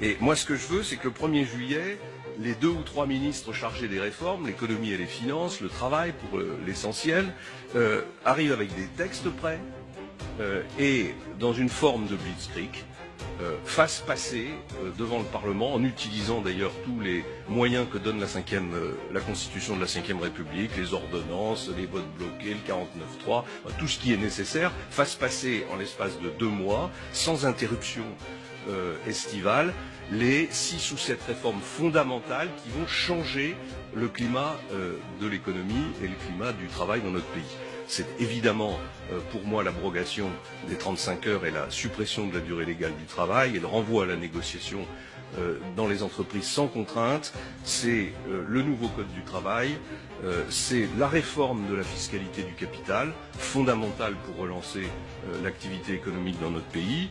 Et moi, ce que je veux, c'est que le 1er juillet, les 2 ou 3 ministres chargés des réformes, l'économie et les finances, le travail pour l'essentiel, arrivent avec des textes prêts et, dans une forme de blitzkrieg, fassent passer devant le Parlement, en utilisant d'ailleurs tous les moyens que donne la Constitution de la Ve République, les ordonnances, les votes bloqués, le 49.3, tout ce qui est nécessaire, fassent passer en l'espace de 2 mois, sans interruption estivale, les 6 ou 7 réformes fondamentales qui vont changer le climat de l'économie et le climat du travail dans notre pays. C'est évidemment pour moi l'abrogation des 35 heures et la suppression de la durée légale du travail et le renvoi à la négociation dans les entreprises sans contrainte, c'est le nouveau code du travail, c'est la réforme de la fiscalité du capital, fondamentale pour relancer l'activité économique dans notre pays,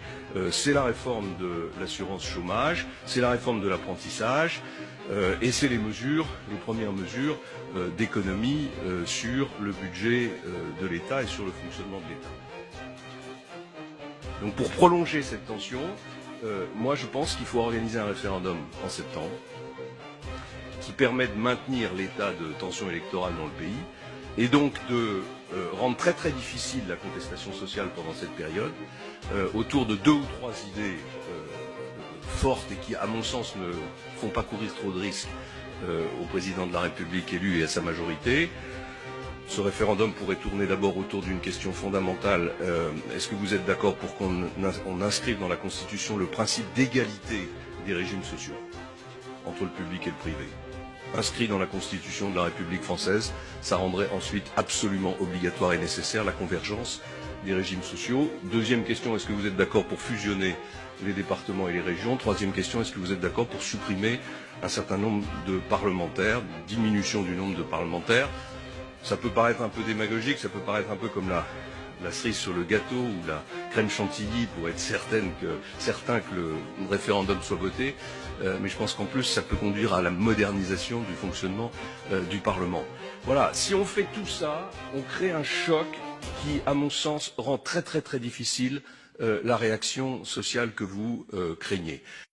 c'est la réforme de l'assurance chômage, c'est la réforme de l'apprentissage, et c'est les premières mesures d'économie sur le budget de l'État et sur le fonctionnement de l'État. Donc pour prolonger cette tension, moi je pense qu'il faut organiser un référendum en septembre qui permet de maintenir l'état de tension électorale dans le pays et donc de rendre très très difficile la contestation sociale pendant cette période autour de 2 ou 3 idées fortes et qui, à mon sens, ne font pas courir trop de risques au président de la République élu et à sa majorité. Ce référendum pourrait tourner d'abord autour d'une question fondamentale. Est-ce que vous êtes d'accord pour qu'on inscrive dans la Constitution le principe d'égalité des régimes sociaux entre le public et le privé? Inscrit dans la Constitution de la République française, ça rendrait ensuite absolument obligatoire et nécessaire la convergence des régimes sociaux. Deuxième question, est-ce que vous êtes d'accord pour fusionner les départements et les régions? Troisième question, est-ce que vous êtes d'accord pour supprimer un certain nombre de parlementaires, diminution du nombre de parlementaires? Ça peut paraître un peu démagogique, ça peut paraître un peu comme la cerise sur le gâteau ou la crème chantilly pour être certain que le référendum soit voté, mais je pense qu'en plus ça peut conduire à la modernisation du fonctionnement du Parlement. Voilà, si on fait tout ça, on crée un choc qui, à mon sens, rend très très très difficile la réaction sociale que vous craignez.